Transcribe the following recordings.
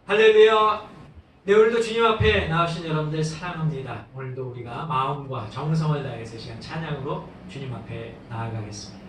할렐루야. 네, 오늘도 주님 앞에 나오신 여러분들 사랑합니다. 오늘도 우리가 마음과 정성을 다해서 시간 찬양으로 주님 앞에 나아가겠습니다.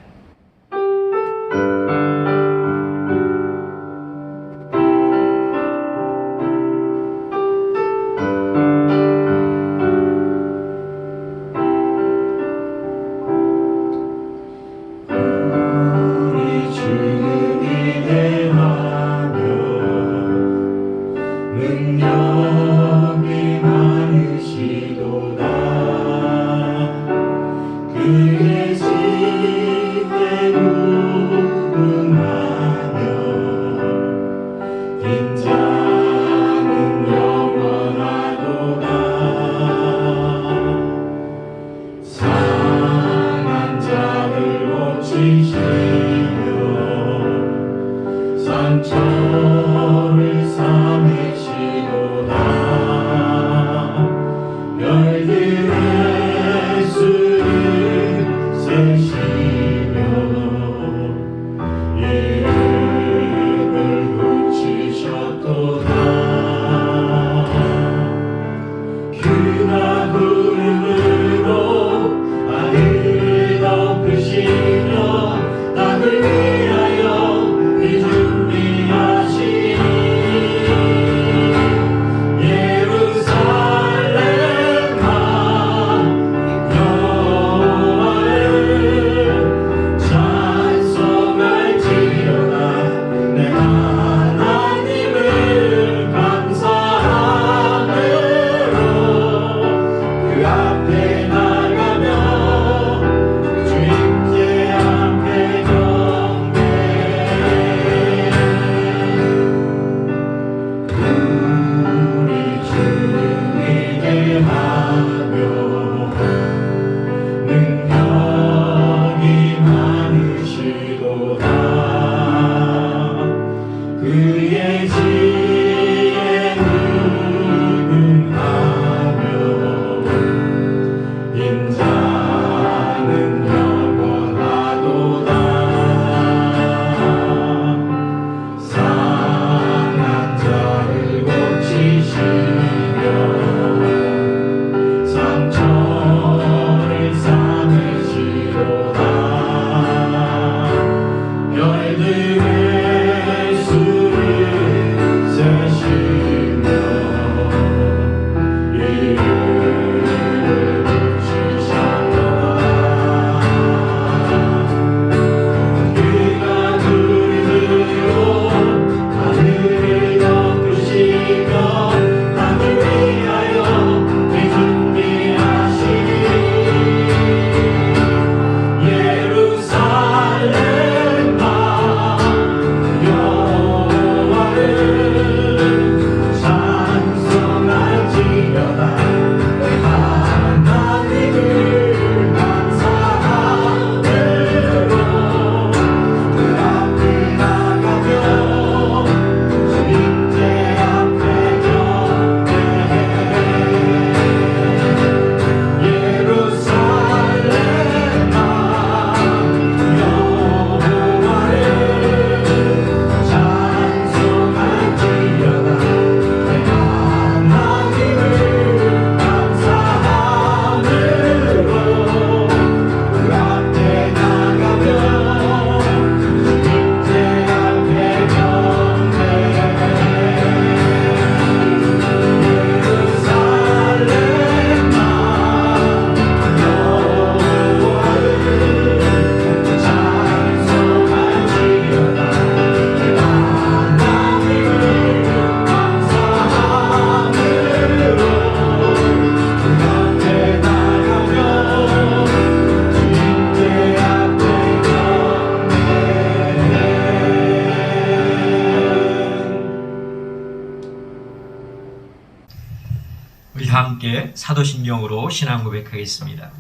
함께 사도신경으로 신앙 고백하겠습니다.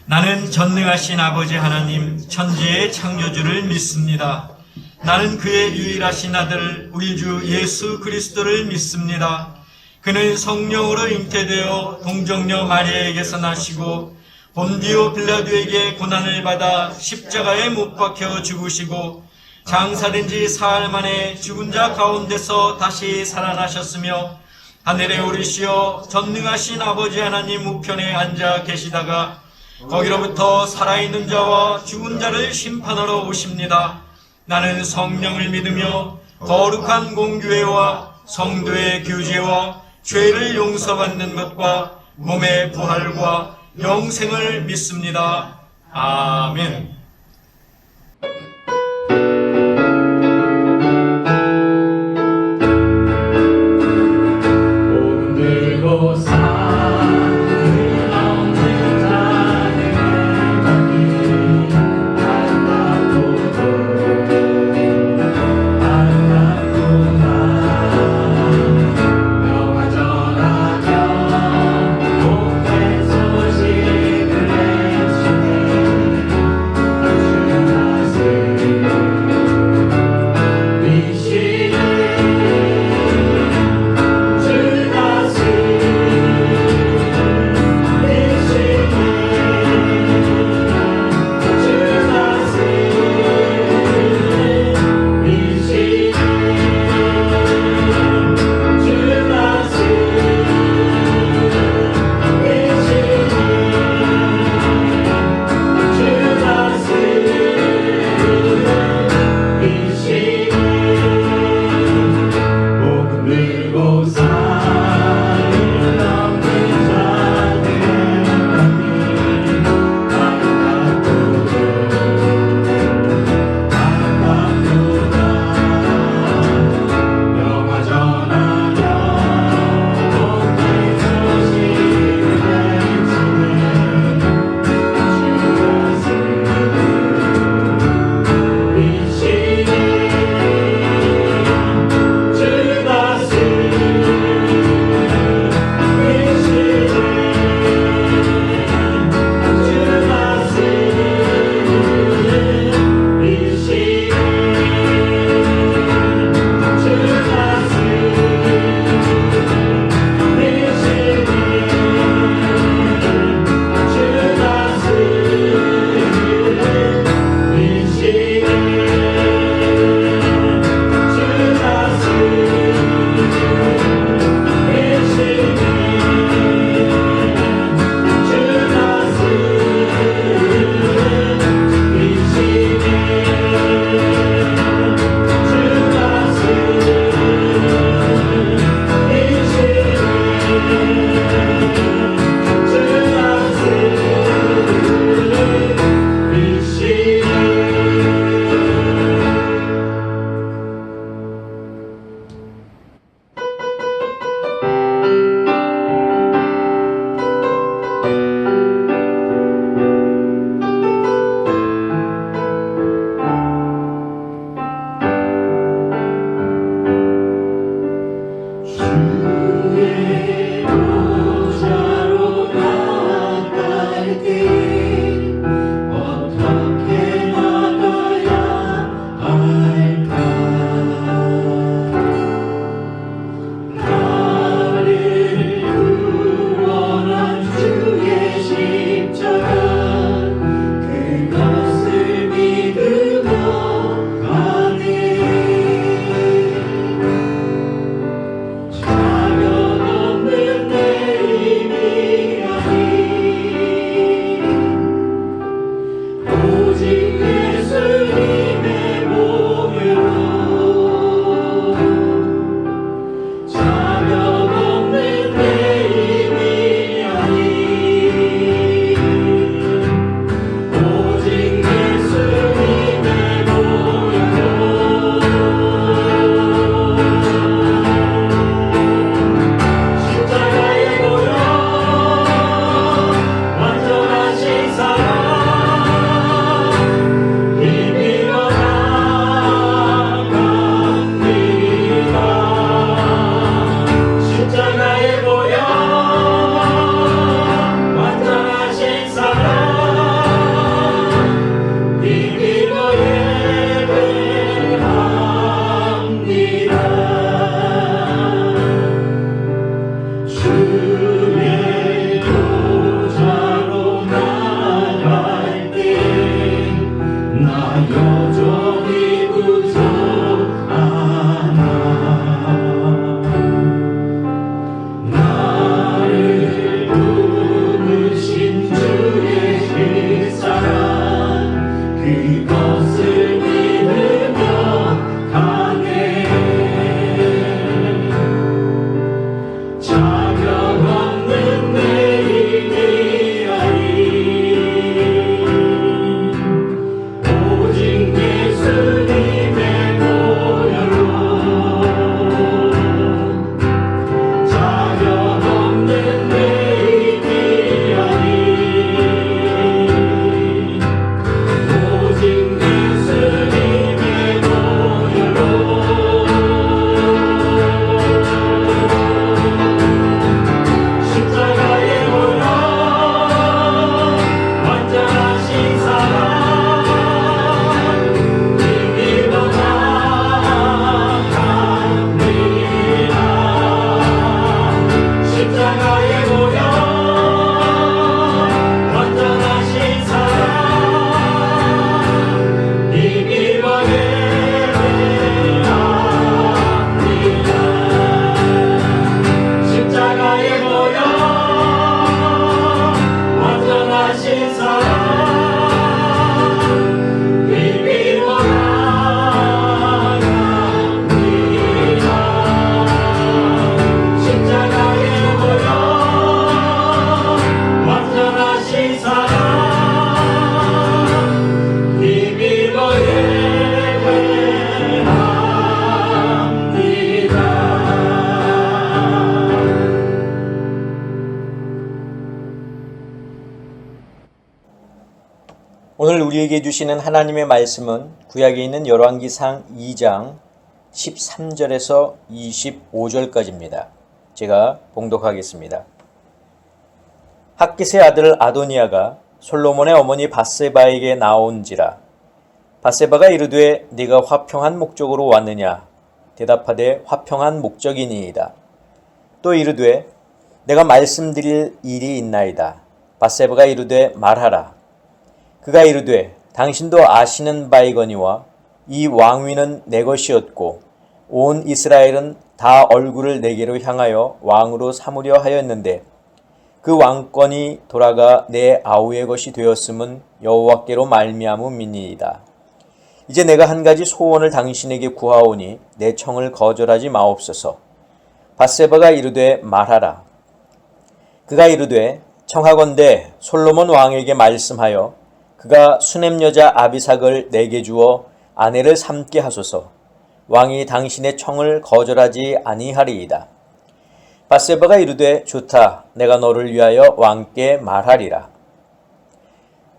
나는 전능하신 아버지 하나님 천지의 창조주를 믿습니다. 나는 그의 유일하신 아들 우리 주 예수 그리스도를 믿습니다. 그는 성령으로 잉태되어 동정녀 마리아에게서 나시고 본디오 빌라도에게 고난을 받아 십자가에 못 박혀 죽으시고 장사된 지 사흘 만에 죽은 자 가운데서 다시 살아나셨으며 하늘에 오르시어 전능하신 아버지 하나님 우편에 앉아 계시다가 거기로부터 살아있는 자와 죽은 자를 심판하러 오십니다. 나는 성령을 믿으며 거룩한 공교회와 성도의 교제와 죄를 용서받는 것과 몸의 부활과 영생을 믿습니다. 아멘. 오늘 우리에게 주시는 하나님의 말씀은 구약에 있는 열왕기상 2장 13절에서 25절까지입니다. 제가 봉독하겠습니다. 핫깃의 아들 아도니아가 솔로몬의 어머니 밧세바에게 나온지라. 밧세바가 이르되 네가 화평한 목적으로 왔느냐? 대답하되 화평한 목적이니이다. 또 이르되 내가 말씀드릴 일이 있나이다. 밧세바가 이르되 말하라. 그가 이르되 당신도 아시는 바이거니와 이 왕위는 내 것이었고 온 이스라엘은 다 얼굴을 내게로 향하여 왕으로 삼으려 하였는데 그 왕권이 돌아가 내 아우의 것이 되었음은 여호와께로 말미암음이니이다. 이제 내가 한 가지 소원을 당신에게 구하오니 내 청을 거절하지 마옵소서. 밧세바가 이르되 말하라. 그가 이르되 청하건대 솔로몬 왕에게 말씀하여 그가 수넴 여자 아비삭을 내게 주어 아내를 삼게 하소서. 왕이 당신의 청을 거절하지 아니하리이다. 밧세바가 이르되 좋다. 내가 너를 위하여 왕께 말하리라.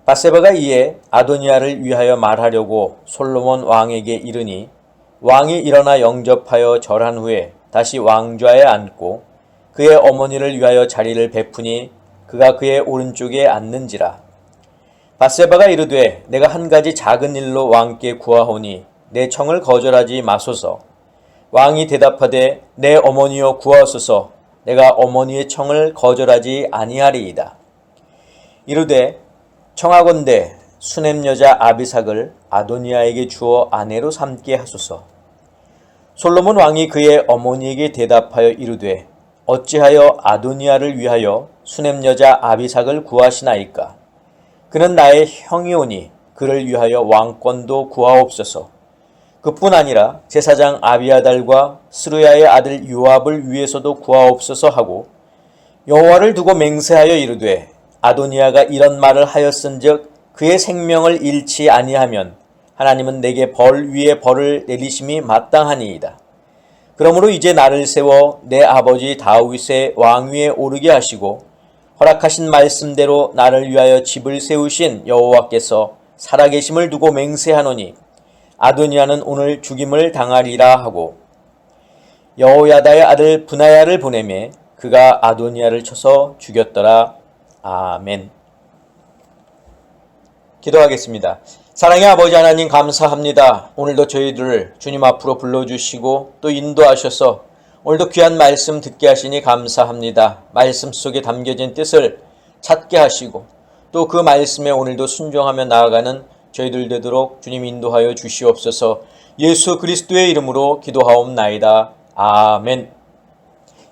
밧세바가 이에 아도니아를 위하여 말하려고 솔로몬 왕에게 이르니 왕이 일어나 영접하여 절한 후에 다시 왕좌에 앉고 그의 어머니를 위하여 자리를 베푸니 그가 그의 오른쪽에 앉는지라. 밧세바가 이르되 내가 한 가지 작은 일로 왕께 구하오니 내 청을 거절하지 마소서. 왕이 대답하되 내 어머니여 구하소서. 내가 어머니의 청을 거절하지 아니하리이다. 이르되 청하건대 수넴 여자 아비삭을 아도니아에게 주어 아내로 삼게 하소서. 솔로몬 왕이 그의 어머니에게 대답하여 이르되 어찌하여 아도니아를 위하여 수넴 여자 아비삭을 구하시나이까? 그는 나의 형이오니 그를 위하여 왕권도 구하옵소서. 그뿐 아니라 제사장 아비아달과 스루야의 아들 요압을 위해서도 구하옵소서 하고 여호와를 두고 맹세하여 이르되 아도니아가 이런 말을 하였은즉 그의 생명을 잃지 아니하면 하나님은 내게 벌 위에 벌을 내리심이 마땅하니이다. 그러므로 이제 나를 세워 내 아버지 다윗의 왕위에 오르게 하시고 허락하신 말씀대로 나를 위하여 집을 세우신 여호와께서 살아계심을 두고 맹세하노니 아도니아는 오늘 죽임을 당하리라 하고 여호야다의 아들 브나야를 보내매 그가 아도니아를 쳐서 죽였더라. 아멘. 기도하겠습니다. 사랑의 아버지 하나님 감사합니다. 오늘도 저희들을 주님 앞으로 불러주시고 또 인도하셔서 오늘도 귀한 말씀 듣게 하시니 감사합니다. 말씀 속에 담겨진 뜻을 찾게 하시고 또 그 말씀에 오늘도 순종하며 나아가는 저희들 되도록 주님 인도하여 주시옵소서. 예수 그리스도의 이름으로 기도하옵나이다. 아멘.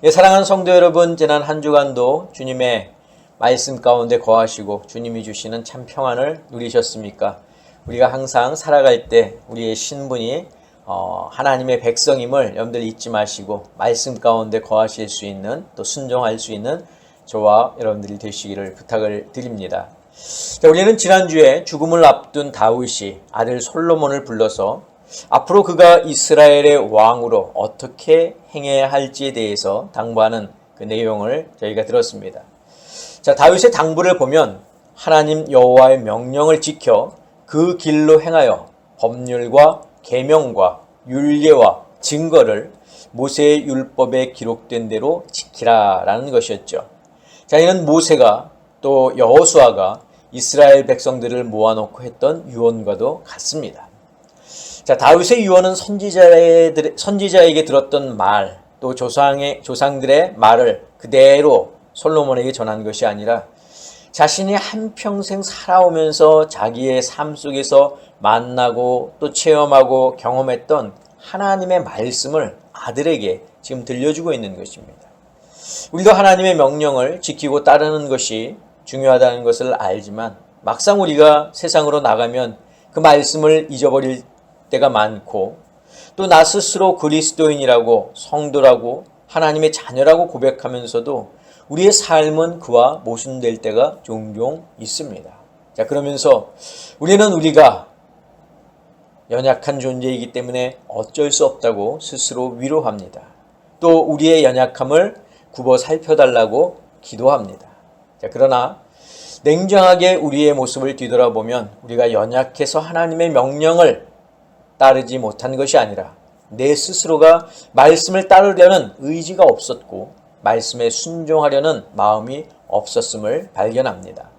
예, 사랑하는 성도 여러분, 지난 한 주간도 주님의 말씀 가운데 거하시고 주님이 주시는 참 평안을 누리셨습니까? 우리가 항상 살아갈 때 우리의 신분이 하나님의 백성임을 염두에 잊지 마시고 말씀 가운데 거하실 수 있는 또 순종할 수 있는 저와 여러분들이 되시기를 부탁을 드립니다. 자, 우리는 지난주에 죽음을 앞둔 다윗이 아들 솔로몬을 불러서 앞으로 그가 이스라엘의 왕으로 어떻게 행해야 할지에 대해서 당부하는 그 내용을 저희가 들었습니다. 자, 다윗의 당부를 보면 하나님 여호와의 명령을 지켜 그 길로 행하여 법률과 계명과 율례와 증거를 모세의 율법에 기록된 대로 지키라라는 것이었죠. 자, 이는 모세가 또 여호수아가 이스라엘 백성들을 모아놓고 했던 유언과도 같습니다. 자, 다윗의 유언은 선지자에게 들었던 말, 또 조상들의 말을 그대로 솔로몬에게 전한 것이 아니라 자신이 한평생 살아오면서 자기의 삶 속에서 만나고 또 체험하고 경험했던 하나님의 말씀을 아들에게 지금 들려주고 있는 것입니다. 우리도 하나님의 명령을 지키고 따르는 것이 중요하다는 것을 알지만 막상 우리가 세상으로 나가면 그 말씀을 잊어버릴 때가 많고 또 나 스스로 그리스도인이라고 성도라고 하나님의 자녀라고 고백하면서도 우리의 삶은 그와 모순될 때가 종종 있습니다. 자, 그러면서 우리는 우리가 연약한 존재이기 때문에 어쩔 수 없다고 스스로 위로합니다. 또 우리의 연약함을 굽어 살펴달라고 기도합니다. 자, 그러나 냉정하게 우리의 모습을 뒤돌아보면 우리가 연약해서 하나님의 명령을 따르지 못한 것이 아니라 내 스스로가 말씀을 따르려는 의지가 없었고 말씀에 순종하려는 마음이 없었음을 발견합니다.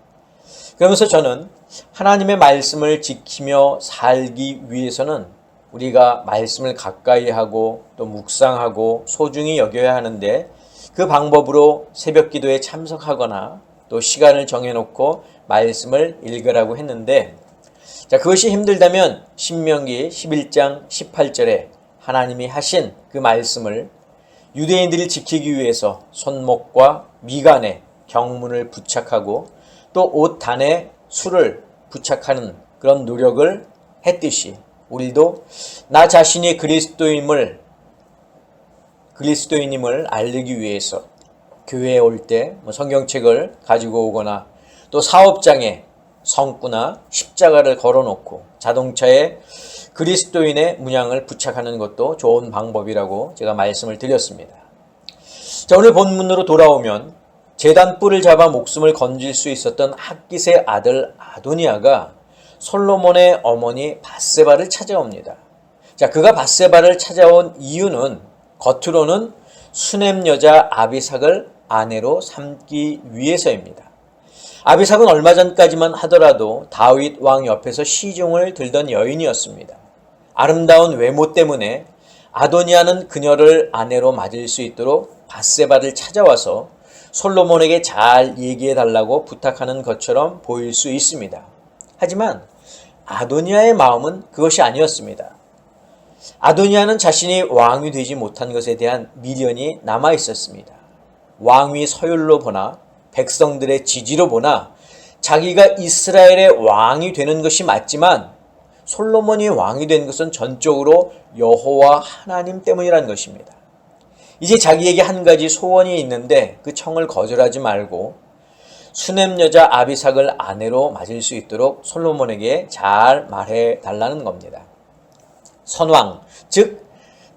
그러면서 저는 하나님의 말씀을 지키며 살기 위해서는 우리가 말씀을 가까이 하고 또 묵상하고 소중히 여겨야 하는데 그 방법으로 새벽 기도에 참석하거나 또 시간을 정해놓고 말씀을 읽으라고 했는데 자, 그것이 힘들다면 신명기 11장 18절에 하나님이 하신 그 말씀을 유대인들이 지키기 위해서 손목과 미간에 경문을 부착하고 또 옷 단에 술을 부착하는 그런 노력을 했듯이 우리도 나 자신이 그리스도인임을 알리기 위해서 교회에 올 때 성경책을 가지고 오거나 또 사업장에 성구나 십자가를 걸어놓고 자동차에 그리스도인의 문양을 부착하는 것도 좋은 방법이라고 제가 말씀을 드렸습니다. 자, 오늘 본문으로 돌아오면 제단 뿔을 잡아 목숨을 건질 수 있었던 핫깃의 아들 아도니아가 솔로몬의 어머니 밧세바를 찾아옵니다. 자, 그가 밧세바를 찾아온 이유는 겉으로는 수넴 여자 아비삭을 아내로 삼기 위해서입니다. 아비삭은 얼마 전까지만 하더라도 다윗 왕 옆에서 시중을 들던 여인이었습니다. 아름다운 외모 때문에 아도니아는 그녀를 아내로 맞을 수 있도록 밧세바를 찾아와서 솔로몬에게 잘 얘기해 달라고 부탁하는 것처럼 보일 수 있습니다. 하지만 아도니아의 마음은 그것이 아니었습니다. 아도니아는 자신이 왕이 되지 못한 것에 대한 미련이 남아 있었습니다. 왕위 서열로 보나 백성들의 지지로 보나 자기가 이스라엘의 왕이 되는 것이 맞지만 솔로몬이 왕이 된 것은 전적으로 여호와 하나님 때문이라는 것입니다. 이제 자기에게 한 가지 소원이 있는데 그 청을 거절하지 말고 수넴 여자 아비삭을 아내로 맞을 수 있도록 솔로몬에게 잘 말해 달라는 겁니다. 선왕, 즉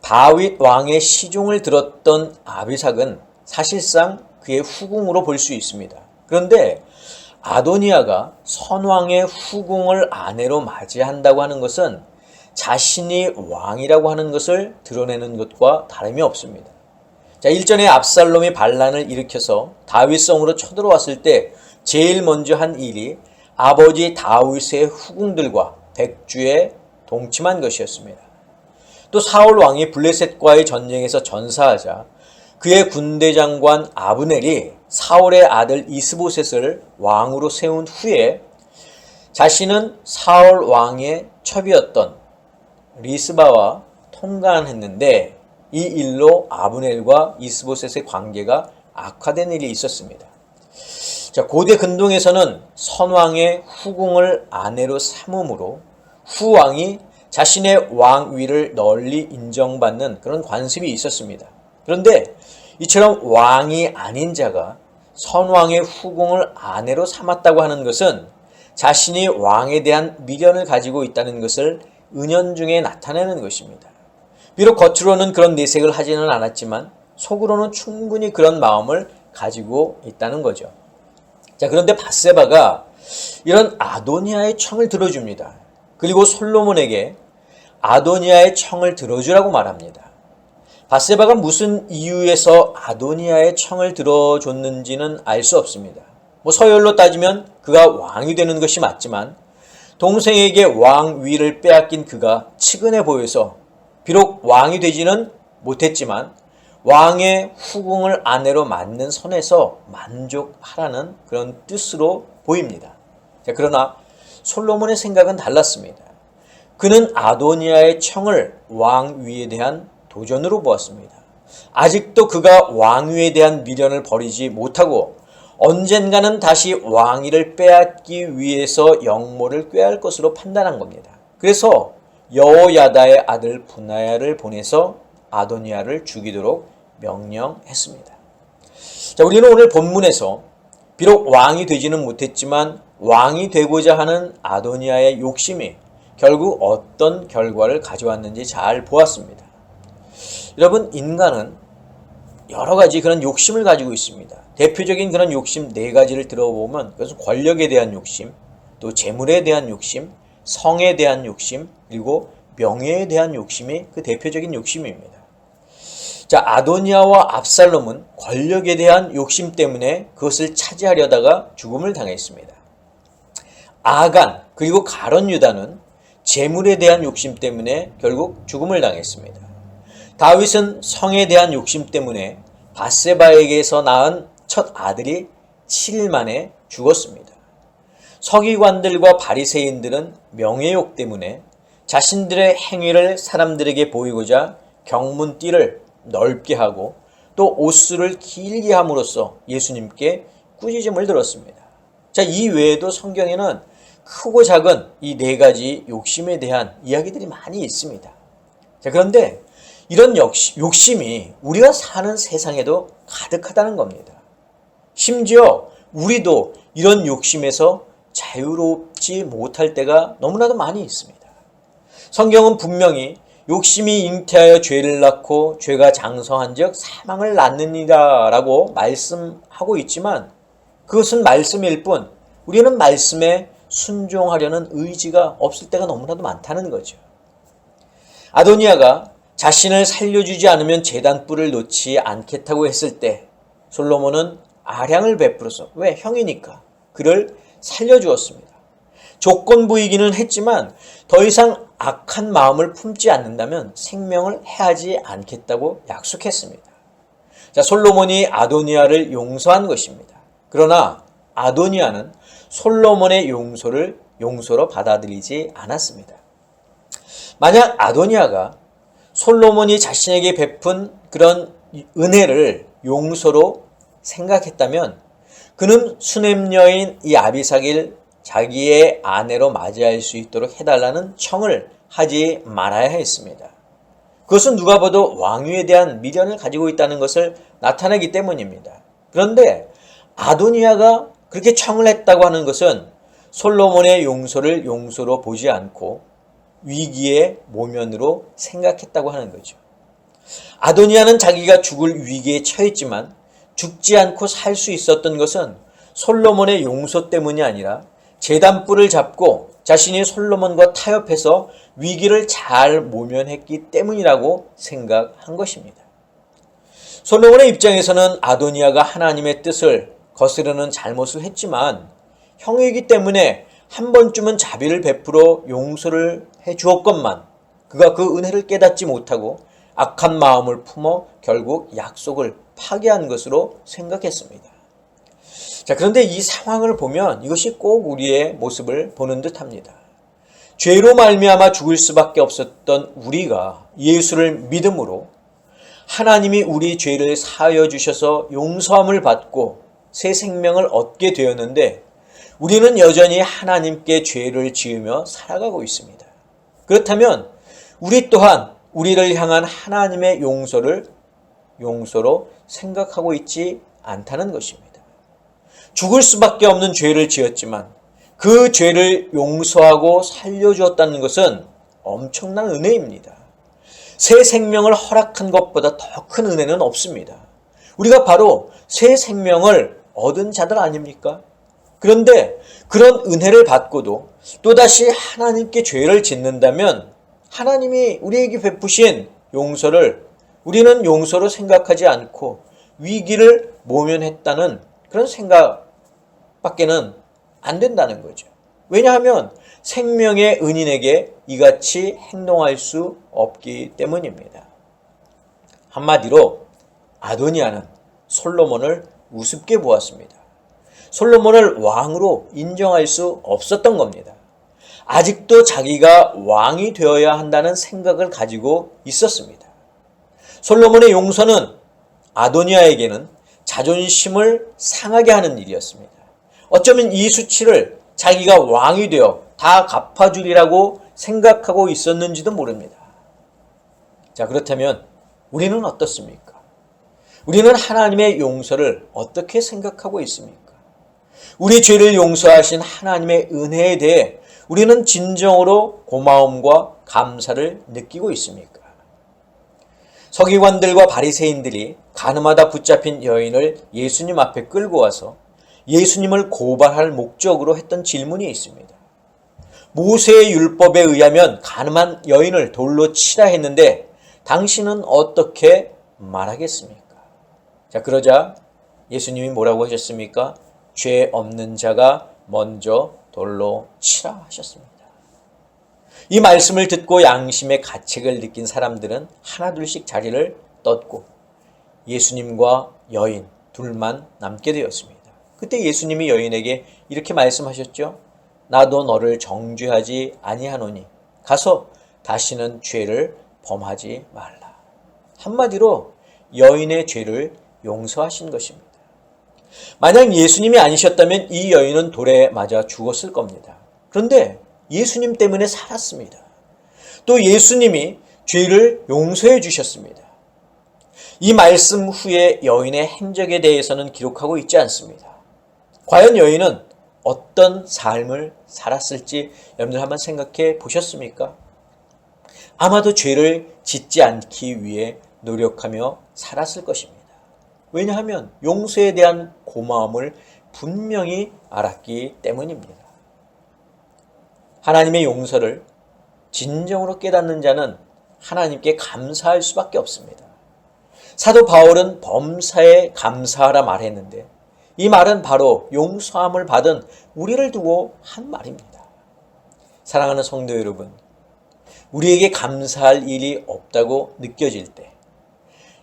다윗 왕의 시종을 들었던 아비삭은 사실상 그의 후궁으로 볼 수 있습니다. 그런데 아도니아가 선왕의 후궁을 아내로 맞이한다고 하는 것은 자신이 왕이라고 하는 것을 드러내는 것과 다름이 없습니다. 자, 일전에 압살롬이 반란을 일으켜서 다윗성으로 쳐들어왔을 때 제일 먼저 한 일이 아버지 다윗의 후궁들과 백주에 동침한 것이었습니다. 또 사울 왕이 블레셋과의 전쟁에서 전사하자 그의 군대 장관 아브넬이 사울의 아들 이스보셋을 왕으로 세운 후에 자신은 사울 왕의 첩이었던 리스바와 통간했는데 이 일로 아브넬과 이스보셋의 관계가 악화된 일이 있었습니다. 자, 고대 근동에서는 선왕의 후궁을 아내로 삼음으로 후왕이 자신의 왕위를 널리 인정받는 그런 관습이 있었습니다. 그런데 이처럼 왕이 아닌 자가 선왕의 후궁을 아내로 삼았다고 하는 것은 자신이 왕에 대한 미련을 가지고 있다는 것을 은연중에 나타내는 것입니다. 비록 겉으로는 그런 내색을 하지는 않았지만 속으로는 충분히 그런 마음을 가지고 있다는 거죠. 자, 그런데 밧세바가 이런 아도니아의 청을 들어줍니다. 그리고 솔로몬에게 아도니아의 청을 들어주라고 말합니다. 밧세바가 무슨 이유에서 아도니아의 청을 들어줬는지는 알 수 없습니다. 서열로 따지면 그가 왕이 되는 것이 맞지만 동생에게 왕위를 빼앗긴 그가 측은해 보여서 비록 왕이 되지는 못했지만 왕의 후궁을 아내로 맞는 선에서 만족하라는 그런 뜻으로 보입니다. 자, 그러나 솔로몬의 생각은 달랐습니다. 그는 아도니아의 청을 왕위에 대한 도전으로 보았습니다. 아직도 그가 왕위에 대한 미련을 버리지 못하고 언젠가는 다시 왕위를 빼앗기 위해서 영모를 꾀할 것으로 판단한 겁니다. 그래서 여호야다의 아들 분하야를 보내서 아도니아를 죽이도록 명령했습니다. 자, 우리는 오늘 본문에서 비록 왕이 되지는 못했지만 왕이 되고자 하는 아도니아의 욕심이 결국 어떤 결과를 가져왔는지 잘 보았습니다. 여러분, 인간은 여러 가지 그런 욕심을 가지고 있습니다. 대표적인 그런 욕심 네 가지를 들어보면 그것은 권력에 대한 욕심, 또 재물에 대한 욕심, 성에 대한 욕심, 그리고 명예에 대한 욕심이 그 대표적인 욕심입니다. 자, 아도니아와 압살롬은 권력에 대한 욕심 때문에 그것을 차지하려다가 죽음을 당했습니다. 아간 그리고 가룟 유다는 재물에 대한 욕심 때문에 결국 죽음을 당했습니다. 다윗은 성에 대한 욕심 때문에 밧세바에게서 낳은 첫 아들이 7일 만에 죽었습니다. 서기관들과 바리새인들은 명예욕 때문에 자신들의 행위를 사람들에게 보이고자 경문띠를 넓게 하고 또 옷수를 길게 함으로써 예수님께 꾸짖음을 들었습니다. 자, 이 외에도 성경에는 크고 작은 이 네 가지 욕심에 대한 이야기들이 많이 있습니다. 자, 그런데 이런 욕심이 우리가 사는 세상에도 가득하다는 겁니다. 심지어 우리도 이런 욕심에서 자유롭지 못할 때가 너무나도 많이 있습니다. 성경은 분명히 욕심이 잉태하여 죄를 낳고 죄가 장성한 즉 사망을 낳느니라 라고 말씀하고 있지만 그것은 말씀일 뿐 우리는 말씀에 순종하려는 의지가 없을 때가 너무나도 많다는 거죠. 아도니아가 자신을 살려주지 않으면 제단불을 놓지 않겠다고 했을 때 솔로몬은 아량을 베풀어서 왜? 형이니까 그를 살려주었습니다. 조건부이기는 했지만 더 이상 악한 마음을 품지 않는다면 생명을 해하지 않겠다고 약속했습니다. 자, 솔로몬이 아도니아를 용서한 것입니다. 그러나 아도니아는 솔로몬의 용서로 받아들이지 않았습니다. 만약 아도니아가 솔로몬이 자신에게 베푼 그런 은혜를 용서로 생각했다면 그는 수냄녀인 이 아비삭일 자기의 아내로 맞이할 수 있도록 해달라는 청을 하지 말아야 했습니다. 그것은 누가 봐도 왕위에 대한 미련을 가지고 있다는 것을 나타내기 때문입니다. 그런데 아도니아가 그렇게 청을 했다고 하는 것은 솔로몬의 용서를 용서로 보지 않고 위기의 모면으로 생각했다고 하는 거죠. 아도니아는 자기가 죽을 위기에 처했지만 죽지 않고 살 수 있었던 것은 솔로몬의 용서 때문이 아니라 제단불을 잡고 자신이 솔로몬과 타협해서 위기를 잘 모면했기 때문이라고 생각한 것입니다. 솔로몬의 입장에서는 아도니아가 하나님의 뜻을 거스르는 잘못을 했지만 형이기 때문에 한 번쯤은 자비를 베풀어 용서를 해 주었건만 그가 그 은혜를 깨닫지 못하고 악한 마음을 품어 결국 약속을 파괴한 것으로 생각했습니다. 자, 그런데 이 상황을 보면 이것이 꼭 우리의 모습을 보는 듯합니다. 죄로 말미암아 죽을 수밖에 없었던 우리가 예수를 믿음으로 하나님이 우리 죄를 사하여 주셔서 용서함을 받고 새 생명을 얻게 되었는데 우리는 여전히 하나님께 죄를 지으며 살아가고 있습니다. 그렇다면 우리 또한 우리를 향한 하나님의 용서로 생각하고 있지 않다는 것입니다. 죽을 수밖에 없는 죄를 지었지만 그 죄를 용서하고 살려주었다는 것은 엄청난 은혜입니다. 새 생명을 허락한 것보다 더 큰 은혜는 없습니다. 우리가 바로 새 생명을 얻은 자들 아닙니까? 그런데 그런 은혜를 받고도 또다시 하나님께 죄를 짓는다면 하나님이 우리에게 베푸신 용서를 우리는 용서로 생각하지 않고 위기를 모면했다는 그런 생각밖에는 안 된다는 거죠. 왜냐하면 생명의 은인에게 이같이 행동할 수 없기 때문입니다. 한마디로 아도니아는 솔로몬을 우습게 보았습니다. 솔로몬을 왕으로 인정할 수 없었던 겁니다. 아직도 자기가 왕이 되어야 한다는 생각을 가지고 있었습니다. 솔로몬의 용서는 아도니아에게는 자존심을 상하게 하는 일이었습니다. 어쩌면 이 수치를 자기가 왕이 되어 다 갚아주리라고 생각하고 있었는지도 모릅니다. 자, 그렇다면 우리는 어떻습니까? 우리는 하나님의 용서를 어떻게 생각하고 있습니까? 우리 죄를 용서하신 하나님의 은혜에 대해 우리는 진정으로 고마움과 감사를 느끼고 있습니까? 서기관들과 바리새인들이 가늠하다 붙잡힌 여인을 예수님 앞에 끌고 와서 예수님을 고발할 목적으로 했던 질문이 있습니다. 모세의 율법에 의하면 가늠한 여인을 돌로 치라 했는데 당신은 어떻게 말하겠습니까? 자, 그러자 예수님이 뭐라고 하셨습니까? 죄 없는 자가 먼저 돌로 치라 하셨습니다. 이 말씀을 듣고 양심의 가책을 느낀 사람들은 하나둘씩 자리를 떴고 예수님과 여인 둘만 남게 되었습니다. 그때 예수님이 여인에게 이렇게 말씀하셨죠. 나도 너를 정죄하지 아니하노니 가서 다시는 죄를 범하지 말라. 한마디로 여인의 죄를 용서하신 것입니다. 만약 예수님이 아니셨다면 이 여인은 돌에 맞아 죽었을 겁니다. 그런데 예수님 때문에 살았습니다. 또 예수님이 죄를 용서해 주셨습니다. 이 말씀 후에 여인의 행적에 대해서는 기록하고 있지 않습니다. 과연 여인은 어떤 삶을 살았을지 여러분들 한번 생각해 보셨습니까? 아마도 죄를 짓지 않기 위해 노력하며 살았을 것입니다. 왜냐하면 용서에 대한 고마움을 분명히 알았기 때문입니다. 하나님의 용서를 진정으로 깨닫는 자는 하나님께 감사할 수밖에 없습니다. 사도 바울은 범사에 감사하라 말했는데 이 말은 바로 용서함을 받은 우리를 두고 한 말입니다. 사랑하는 성도 여러분, 우리에게 감사할 일이 없다고 느껴질 때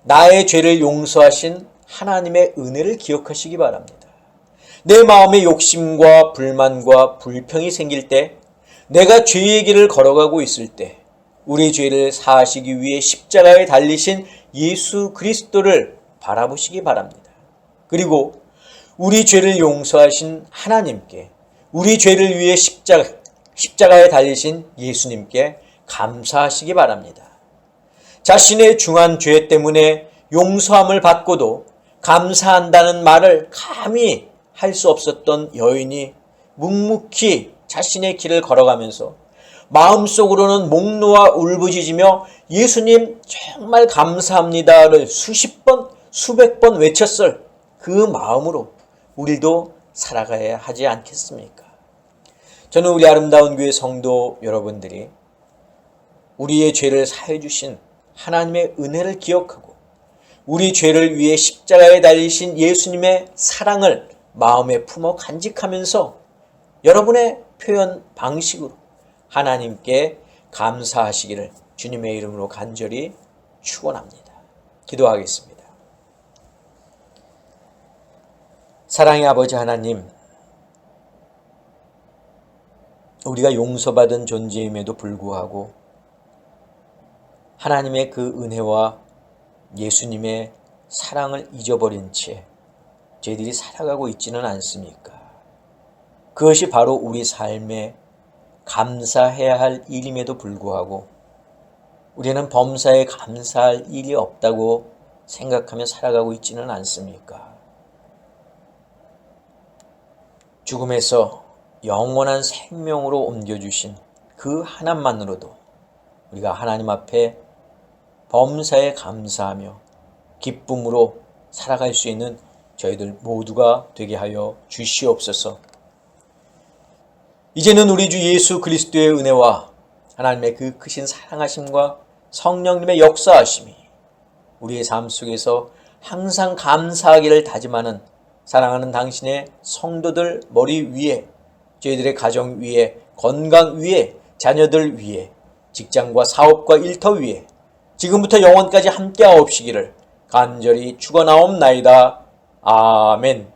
나의 죄를 용서하신 하나님의 은혜를 기억하시기 바랍니다. 내 마음에 욕심과 불만과 불평이 생길 때, 내가 죄의 길을 걸어가고 있을 때 우리 죄를 사하시기 위해 십자가에 달리신 예수 그리스도를 바라보시기 바랍니다. 그리고 우리 죄를 용서하신 하나님께, 우리 죄를 위해 십자가에 달리신 예수님께 감사하시기 바랍니다. 자신의 중한 죄 때문에 용서함을 받고도 감사한다는 말을 감히 할 수 없었던 여인이 묵묵히 자신의 길을 걸어가면서 마음속으로는 목 놓아 울부짖으며 예수님 정말 감사합니다를 수십 번, 수백 번 외쳤을 그 마음으로 우리도 살아가야 하지 않겠습니까? 저는 우리 아름다운 교회 성도 여러분들이 우리의 죄를 사해 주신 하나님의 은혜를 기억하고 우리 죄를 위해 십자가에 달리신 예수님의 사랑을 마음에 품어 간직하면서 여러분의 표현 방식으로 하나님께 감사하시기를 주님의 이름으로 간절히 축원합니다. 기도하겠습니다. 사랑의 아버지 하나님, 우리가 용서받은 존재임에도 불구하고 하나님의 그 은혜와 예수님의 사랑을 잊어버린 채 저희들이 살아가고 있지는 않습니까? 그것이 바로 우리 삶에 감사해야 할 일임에도 불구하고 우리는 범사에 감사할 일이 없다고 생각하며 살아가고 있지는 않습니까? 죽음에서 영원한 생명으로 옮겨주신 그 하나만으로도 우리가 하나님 앞에 범사에 감사하며 기쁨으로 살아갈 수 있는 저희들 모두가 되게 하여 주시옵소서. 이제는 우리 주 예수 그리스도의 은혜와 하나님의 그 크신 사랑하심과 성령님의 역사하심이 우리의 삶 속에서 항상 감사하기를 다짐하는 사랑하는 당신의 성도들 머리 위에, 저희들의 가정 위에, 건강 위에, 자녀들 위에, 직장과 사업과 일터 위에 지금부터 영원까지 함께하옵시기를 간절히 축원하옵나이다. 아멘.